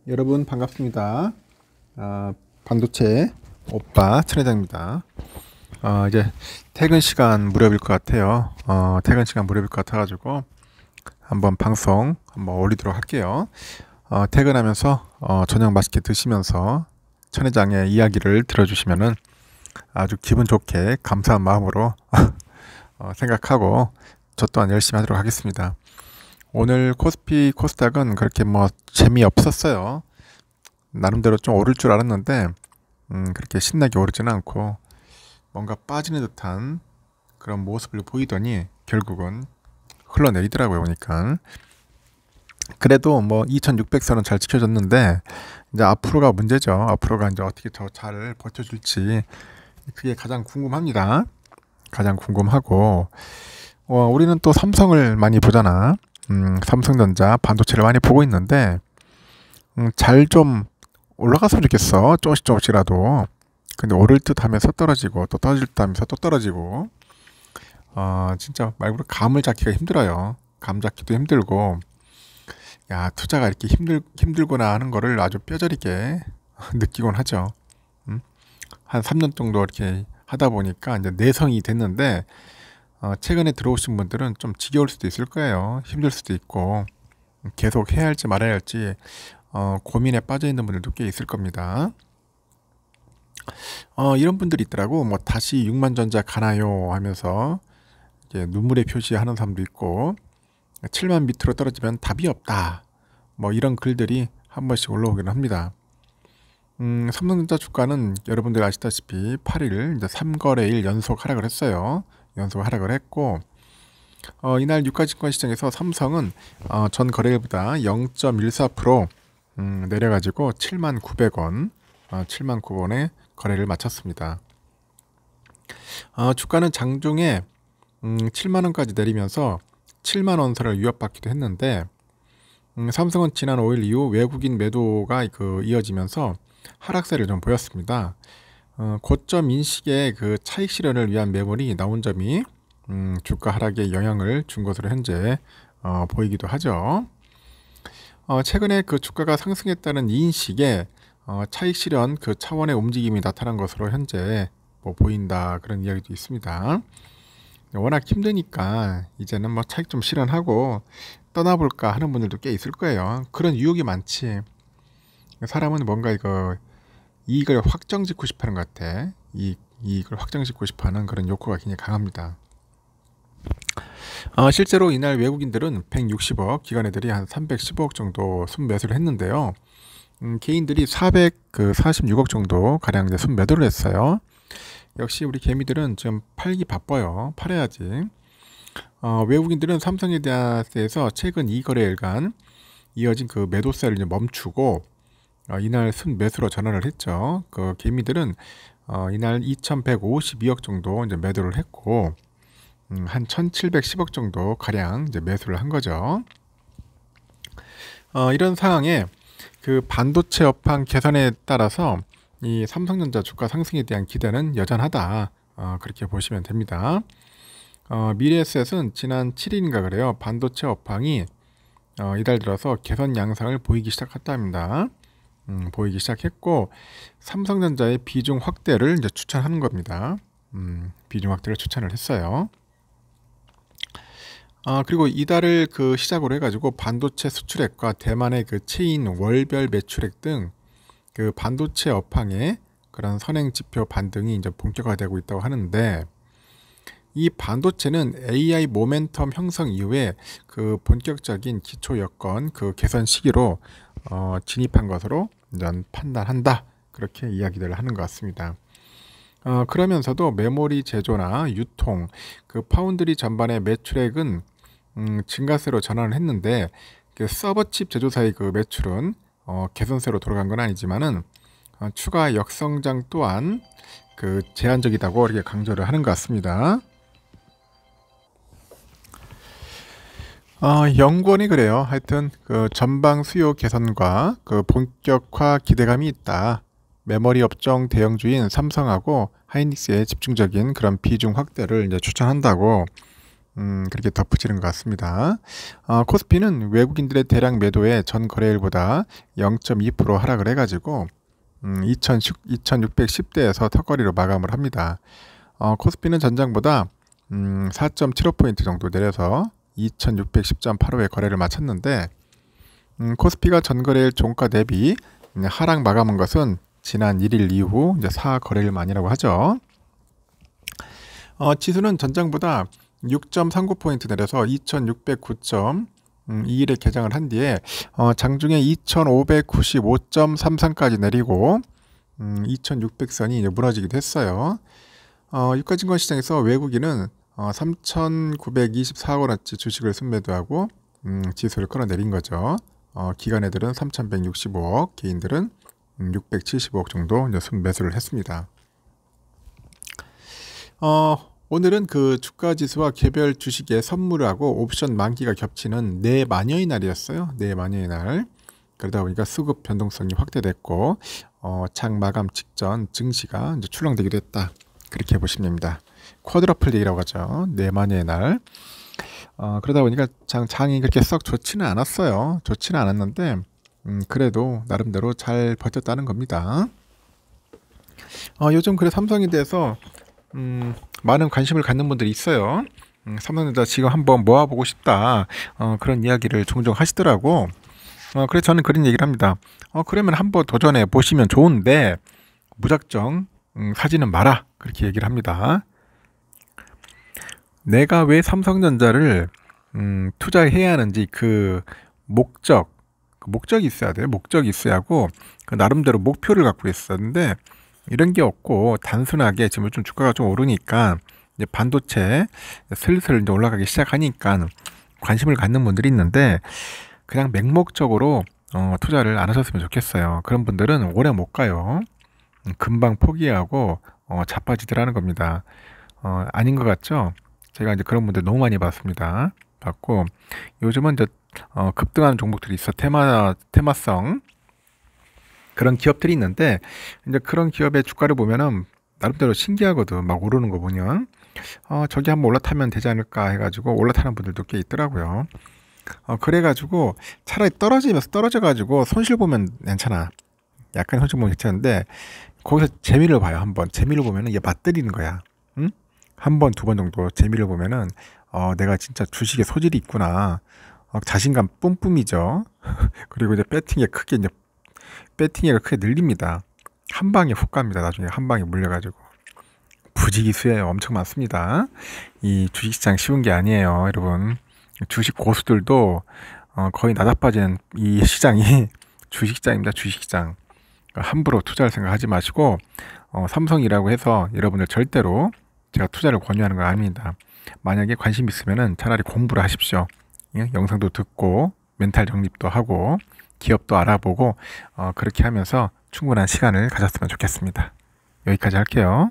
여러분 반갑습니다. 반도체 오빠 천회장입니다. 이제 퇴근 시간 무렵일 것 같아요. 퇴근 시간 무렵일 것 같아가지고 한번 방송 한번 올리도록 할게요. 퇴근하면서 저녁 맛있게 드시면서 천회장의 이야기를 들어주시면은 아주 기분 좋게 감사한 마음으로 생각하고 저 또한 열심히 하도록 하겠습니다. 오늘 코스피 코스닥은 그렇게 뭐 재미없었어요. 나름대로 좀 오를 줄 알았는데 그렇게 신나게 오르지는 않고 뭔가 빠지는 듯한 그런 모습을 보이더니 결국은 흘러내리더라고요. 보니까 그래도 뭐 2600선은 잘 지켜졌는데 이제 앞으로가 문제죠. 앞으로가 이제 어떻게 더 잘 버텨줄지 그게 가장 궁금합니다. 가장 궁금하고 우리는 또 삼성을 많이 보잖아. 삼성전자 반도체를 많이 보고 있는데 잘 좀 올라갔으면 좋겠어. 조금씩이라도. 근데 오를 듯 하면서 떨어지고 또 떨어질 듯 하면서 또 떨어지고 진짜 말 그대로 감을 잡기가 힘들어요. 감 잡기도 힘들고 야 투자가 이렇게 힘들구나 하는 거를 아주 뼈저리게 느끼곤 하죠. 한 3년 정도 이렇게 하다 보니까 이제 내성이 됐는데 최근에 들어오신 분들은 좀 지겨울 수도 있을 거예요. 힘들 수도 있고 계속 해야 할지 말아야 할지 고민에 빠져 있는 분들도 꽤 있을 겁니다. 이런 분들이 있더라고. 뭐 다시 6만전자 가나요 하면서 이제 눈물의 표시하는 사람도 있고 7만 밑으로 떨어지면 답이 없다. 뭐 이런 글들이 한 번씩 올라오기는 합니다. 삼성전자 주가는 여러분들 아시다시피 8일 이제 3거래일 연속 하락을 했어요. 연속 하락을 했고 이날 유가증권 시장에서 삼성은 전 거래일보다 0.14% 내려가지고 79,900원 79,900원에 거래를 마쳤습니다. 주가는 장중에 7만원까지 내리면서 7만원선을 위협받기도 했는데 삼성은 지난 5일 이후 외국인 매도가 이어지면서 하락세를 좀 보였습니다. 고점 인식의 그 차익 실현을 위한 매물이 나온 점이 주가 하락에 영향을 준 것으로 현재 보이기도 하죠. 최근에 그 주가가 상승했다는 인식에 차익 실현 그 차원의 움직임이 나타난 것으로 현재 뭐 보인다 그런 이야기도 있습니다. 워낙 힘드니까 이제는 뭐 차익 좀 실현하고 떠나볼까 하는 분들도 꽤 있을 거예요. 그런 유혹이 많지. 사람은 뭔가 이익을 확정짓고 싶어하는 것 같아. 이익을 확정짓고 싶어하는 그런 욕구가 굉장히 강합니다. 실제로 이날 외국인들은 160억, 기관애들이 한 315억 정도 순매수를 했는데요. 개인들이 446억 정도 가량 이제 순매도를 했어요. 역시 우리 개미들은 좀 팔기 바빠요. 팔아야지. 외국인들은 삼성에 대해서 최근 2거래일간 이어진 그 매도세를 이제 멈추고 이날 순매수로 전환을 했죠. 그 개미들은 이날 2,152억 정도 이제 매도를 했고 한 1,710억 정도 가량 이제 매수를 한 거죠. 이런 상황에 그 반도체 업황 개선에 따라서 이 삼성전자 주가 상승에 대한 기대는 여전하다. 그렇게 보시면 됩니다. 미래에셋은 지난 7일인가 그래요. 반도체 업황이 이달 들어서 개선 양상을 보이기 시작했답니다. 보이기 시작했고 삼성전자의 비중 확대를 이제 추천하는 겁니다. 비중 확대를 추천을 했어요. 그리고 이달을 그 시작으로 해가지고 반도체 수출액과 대만의 그 체인 월별 매출액 등 그 반도체 업황의 그런 선행 지표 반등이 이제 본격화되고 있다고 하는데 이 반도체는 AI 모멘텀 형성 이후에 그 본격적인 기초 여건 그 개선 시기로 진입한 것으로 판단한다. 그렇게 이야기들을 하는 것 같습니다. 그러면서도 메모리 제조나 유통, 그 파운드리 전반의 매출액은 증가세로 전환을 했는데 그 서버칩 제조사의 그 매출은 개선세로 돌아간 건 아니지만은 추가 역성장 또한 그 제한적이다고 이렇게 강조를 하는 것 같습니다. 연구원이 그래요. 하여튼 그 전방 수요 개선과 그 본격화 기대감이 있다. 메모리 업종 대형주인 삼성하고 하이닉스의 집중적인 그런 비중 확대를 이제 추천한다고 그렇게 덧붙이는 것 같습니다. 코스피는 외국인들의 대량 매도에 전 거래일보다 0.2% 하락을 해가지고 2610대에서 턱걸이로 마감을 합니다. 코스피는 전장보다 4.75포인트 정도 내려서 2610.85에 거래를 마쳤는데, 코스피가 전거래일 종가 대비 하락 마감한 것은 지난 1일 이후 이제 4거래일만이라고 하죠. 지수는 전장보다 6.39포인트 내려서 2609.21에 개장을 한 뒤에 장중에 2595.33까지 내리고 2600선이 이제 무너지기도 했어요. 유가증권 시장에서 외국인은 3,924원어치 주식을 순매도하고 지수를 끌어내린 거죠. 기관 애들은 3,165억, 개인들은 675억 정도 이제 순매수를 했습니다. 오늘은 그 주가지수와 개별 주식의 선물하고 옵션 만기가 겹치는 내마녀의 날이었어요. 내마녀의 날. 그러다 보니까 수급 변동성이 확대됐고 장 마감 직전 증시가 이제 출렁되기도 했다. 그렇게 보시면 됩니다. 쿼드러플 데이라고 하죠. 내마녀의 날. 그러다 보니까 장이 그렇게 썩 좋지는 않았어요. 좋지는 않았는데 그래도 나름대로 잘 버텼다는 겁니다. 요즘 그래 삼성에 대해서 많은 관심을 갖는 분들이 있어요. 삼성전자 지금 한번 모아보고 싶다. 그런 이야기를 종종 하시더라고. 그래서 저는 그런 얘기를 합니다. 그러면 한번 도전해 보시면 좋은데 무작정 사지는 마라. 그렇게 얘기를 합니다. 내가 왜 삼성전자를 투자해야 하는지 그 목적이 있어야 돼요. 목적이 있어야 하고 그 나름대로 목표를 갖고 있었는데 이런 게 없고 단순하게 지금 좀 주가가 좀 오르니까 이제 반도체 슬슬 이제 올라가기 시작하니까 관심을 갖는 분들이 있는데 그냥 맹목적으로 투자를 안 하셨으면 좋겠어요. 그런 분들은 오래 못 가요. 금방 포기하고 자빠지들 하는 겁니다. 아닌 것 같죠? 제가 이제 그런 분들 너무 많이 봤습니다. 봤고 요즘은 이제 급등하는 종목들이 있어. 테마성 그런 기업들이 있는데 이제 그런 기업의 주가를 보면은 나름대로 신기하거든. 막 오르는 거 보면 저기 한번 올라타면 되지 않을까 해가지고 올라타는 분들도 꽤 있더라고요. 그래가지고 차라리 떨어져가지고 손실 보면 괜찮아. 약간 손실 보면 괜찮은데 거기서 재미를 봐요. 한번 재미를 보면은 이게 맞들리는 거야. 응? 한 번, 두 번 정도 재미를 보면은 내가 진짜 주식에 소질이 있구나. 자신감 뿜뿜이죠. 그리고 이제 배팅액을 크게 늘립니다. 한 방에 훅 갑니다. 나중에 한 방에 물려가지고 부지기 수에 엄청 많습니다. 이 주식시장 쉬운 게 아니에요, 여러분. 주식 고수들도 거의 나자빠지는 이 시장이 주식시장입니다. 주식시장. 함부로 투자할 생각하지 마시고 삼성이라고 해서 여러분들 절대로 제가 투자를 권유하는 건 아닙니다. 만약에 관심 있으면은 차라리 공부를 하십시오. 예? 영상도 듣고 멘탈 정립도 하고 기업도 알아보고 그렇게 하면서 충분한 시간을 가졌으면 좋겠습니다. 여기까지 할게요.